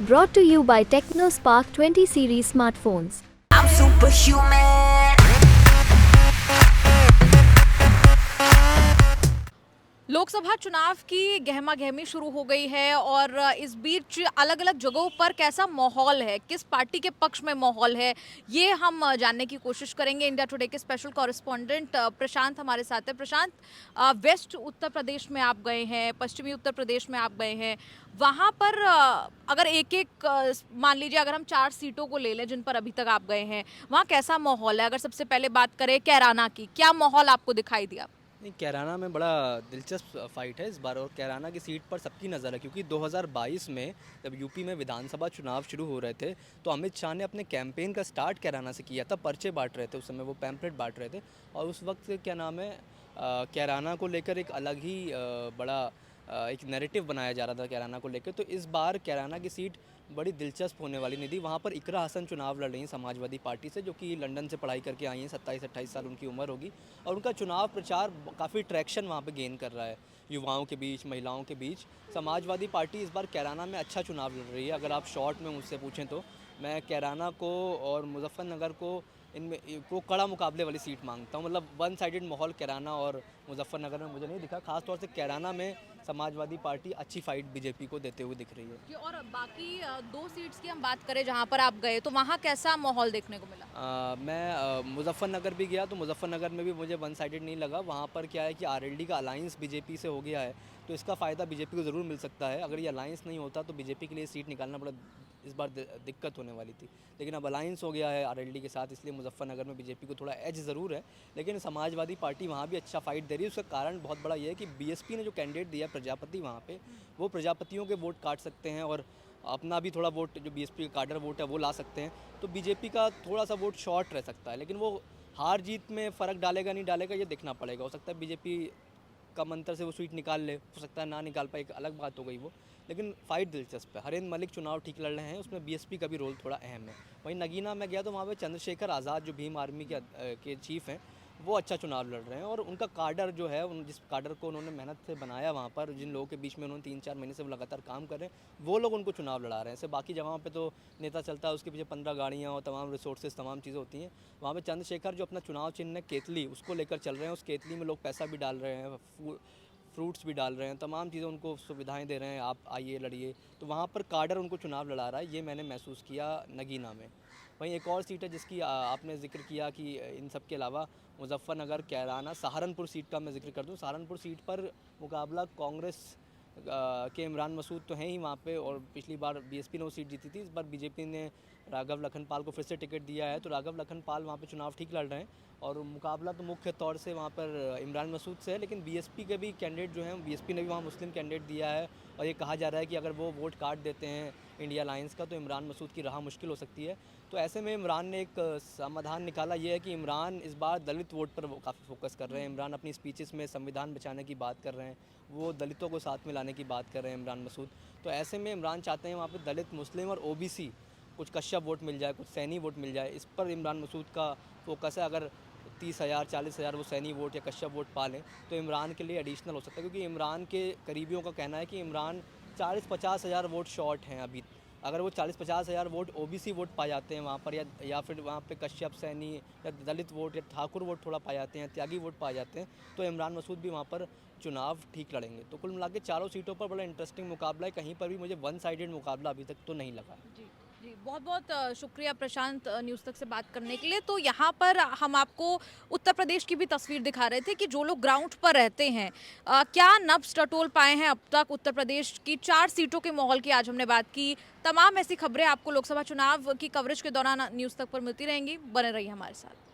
Brought to you by TechnoSpark 20 series smartphones. I'm superhuman. Lok Sabha चुनाव की गहमा-गहमी शुरू हो गई है और इस बीच अलग-अलग जगहों पर कैसा माहौल है, किस पार्टी के पक्ष में माहौल है, ये हम जानने की कोशिश करेंगे। इंडिया टुडे के स्पेशल कॉरेस्पॉन्डेंट प्रशांत हमारे साथ है। प्रशांत, वेस्ट उत्तर प्रदेश में आप गए हैं, पश्चिमी उत्तर प्रदेश में आप गए हैं। वहाँ पर अगर एक-एक मान लीजिए अगर हम 4 सीटों को ले लें जिन पर अभी तक आप गए हैं, वहाँ कैसा माहौल है? अगर सबसे पहले बात करें कैराना की, क्या माहौल आपको दिखाई दिया? नहीं, कैराना में बड़ा दिलचस्प फाइट है इस बार और कैराना की सीट पर सबकी नज़र है क्योंकि 2022 में जब यूपी में विधानसभा चुनाव शुरू हो रहे थे तो अमित शाह ने अपने कैंपेन का स्टार्ट कैराना से किया था। पर्चे बांट रहे थे, उस समय वो पैम्पलेट बांट रहे थे और उस वक्त क्या नाम है कैराना को लेकर एक अलग ही बड़ा एक नैरेटिव बनाया जा रहा था कैराना को लेकर। तो इस बार कैराना की सीट बड़ी दिलचस्प होने वाली निधि। वहाँ पर इकरा हसन चुनाव लड़ रही हैं समाजवादी पार्टी से, जो कि लंदन से पढ़ाई करके आई हैं, 27-28 साल उनकी उम्र होगी और उनका चुनाव प्रचार काफ़ी ट्रैक्शन वहाँ पे गेन कर रहा है युवाओं के बीच, महिलाओं के बीच। समाजवादी पार्टी इस बार कैराना में अच्छा चुनाव लड़ रही है। अगर आप शॉर्ट में मुझसे पूछें तो मैं कैराना को और मुजफ्फरनगर को इनमें को कड़ा मुकाबले वाली सीट मांगता हूँ। मतलब वन साइडेड माहौल कैराना और मुजफ्फरनगर में मुझे नहीं दिखा। खासतौर से कैराना में समाजवादी पार्टी अच्छी फाइट बीजेपी को देते हुए दिख रही है। और बाकी 2 सीट्स की हम बात करें जहाँ पर आप गए, तो वहाँ कैसा माहौल देखने को मिला? मैं मुजफ्फरनगर भी गया तो मुजफ्फरनगर में भी मुझे वन साइडेड नहीं लगा। वहाँ पर क्या है कि आरएलडी का अलायंस बीजेपी से हो गया है, तो इसका फ़ायदा बीजेपी को ज़रूर मिल सकता है। अगर ये अलायंस नहीं होता तो बीजेपी के लिए सीट निकालना बड़ा इस बार दिक्कत होने वाली थी, लेकिन अब अलायंस हो गया है आरएलडी के साथ, इसलिए मुजफ्फरनगर में बीजेपी को थोड़ा एज ज़रूर है। लेकिन समाजवादी पार्टी वहाँ भी अच्छा फाइट दे रही है। उसका कारण बहुत बड़ा ये है कि बीएसपी ने जो कैंडिडेट दिया प्रजापति वहाँ पे, वो प्रजापतियों के वोट काट सकते हैं और अपना भी थोड़ा वोट जो बीएसपी का काडर वोट है वो ला सकते हैं। तो बीजेपी का थोड़ा सा वोट शॉर्ट रह सकता है, लेकिन वो हार जीत में फ़र्क डालेगा नहीं डालेगा ये देखना पड़ेगा। हो सकता है बीजेपी का मंत्र से वो सीट निकाल ले, हो सकता है ना निकाल पाए, एक अलग बात हो गई वो। लेकिन फ़ाइट दिलचस्प है। हरेंद्र मलिक चुनाव ठीक लड़ रहे हैं, उसमें बीएसपी का भी रोल थोड़ा अहम है। वहीं नगीना में गया तो वहाँ पे चंद्रशेखर आज़ाद जो भीम आर्मी के चीफ़ हैं, वो अच्छा चुनाव लड़ रहे हैं और उनका काडर जो है, उन जिस काडर को उन्होंने मेहनत से बनाया वहाँ पर, जिन लोगों के बीच में उन्होंने 3-4 महीने से लगातार काम कर रहे हैं, वो लोग उनको चुनाव लड़ा रहे हैं। ऐसे बाकी जगहों पे तो नेता चलता है, उसके पीछे 15 गाड़ियाँ और तमाम रिसोर्सेज तमाम चीज़ें होती हैं। वहाँ पे चंद्रशेखर जो अपना चुनाव चिन्ह है केतली, उसको लेकर चल रहे हैं। उस केतली में लोग पैसा भी डाल रहे हैं, फ्रूट्स भी डाल रहे हैं, तमाम चीज़ें उनको सुविधाएं दे रहे हैं, आप आइए लड़िए। तो वहाँ पर काडर उनको चुनाव लड़ा रहा है, ये मैंने महसूस किया नगीना में। वहीं एक और सीट है जिसकी आपने ज़िक्र किया कि इन सब के अलावा मुजफ्फरनगर, कैराना, सहारनपुर सीट का मैं ज़िक्र कर दूं। सहारनपुर सीट पर मुकाबला कांग्रेस के इमरान मसूद तो हैं ही वहाँ पे और पिछली बार बीएसपी ने वो सीट जीती थी। इस बार बीजेपी ने राघव लखनपाल को फिर से टिकट दिया है, तो राघव लखनपाल वहाँ पे चुनाव ठीक लड़ रहे हैं और मुकाबला तो मुख्य तौर से वहाँ पर इमरान मसूद से है। लेकिन बीएसपी के भी कैंडिडेट जो हैं, बीएसपी ने भी वहाँ मुस्लिम कैंडिडेट दिया है और ये कहा जा रहा है कि अगर वो वोट काट देते हैं इंडिया अलायंस का तो इमरान मसूद की राह मुश्किल हो सकती है। तो ऐसे में इमरान ने एक समाधान निकाला, ये है कि इमरान इस बार दलित वोट पर काफ़ी फोकस कर रहे हैं। इमरान अपनी स्पीचेस में संविधान बचाने की बात कर रहे हैं, वो दलितों को साथ में लाने की बात कर रहे हैं इमरान मसूद। तो ऐसे में इमरान चाहते हैं वहाँ पे दलित, मुस्लिम और ओबीसी कुछ कश्यप वोट मिल जाए, कुछ सैनी वोट मिल जाए। इस पर इमरान मसूद का फोकस है। अगर 30,000 40,000 वो सैनी वोट या कश्यप वोट पा लें तो इमरान के लिए एडिशनल हो सकता है, क्योंकि इमरान के करीबियों का कहना है कि इमरान 40-50 हज़ार वोट शॉर्ट हैं अभी। अगर वो 40-50 हज़ार वोट ओबीसी वोट पा जाते हैं वहाँ पर, या फिर वहाँ पे कश्यप, सैनी या दलित वोट या ठाकुर वोट थोड़ा पा जाते हैं, त्यागी वोट पा जाते हैं, तो इमरान मसूद भी वहाँ पर चुनाव ठीक लड़ेंगे। तो कुल मिला के चारों सीटों पर बड़ा इंटरेस्टिंग मुकाबला है। कहीं पर भी मुझे वन साइडेड मुकाबला अभी तक तो नहीं लगा। जी, जी, बहुत-बहुत शुक्रिया प्रशांत न्यूज़ तक से बात करने के लिए। तो यहाँ पर हम आपको उत्तर प्रदेश की भी तस्वीर दिखा रहे थे कि जो लोग ग्राउंड पर रहते हैं, क्या नब्ज़ टटोल पाए हैं अब तक उत्तर प्रदेश की 4 सीटों के माहौल की आज हमने बात की। तमाम ऐसी खबरें आपको लोकसभा चुनाव की कवरेज के दौरान न्यूज़ तक पर मिलती रहेंगी। बने रहिए हमारे साथ।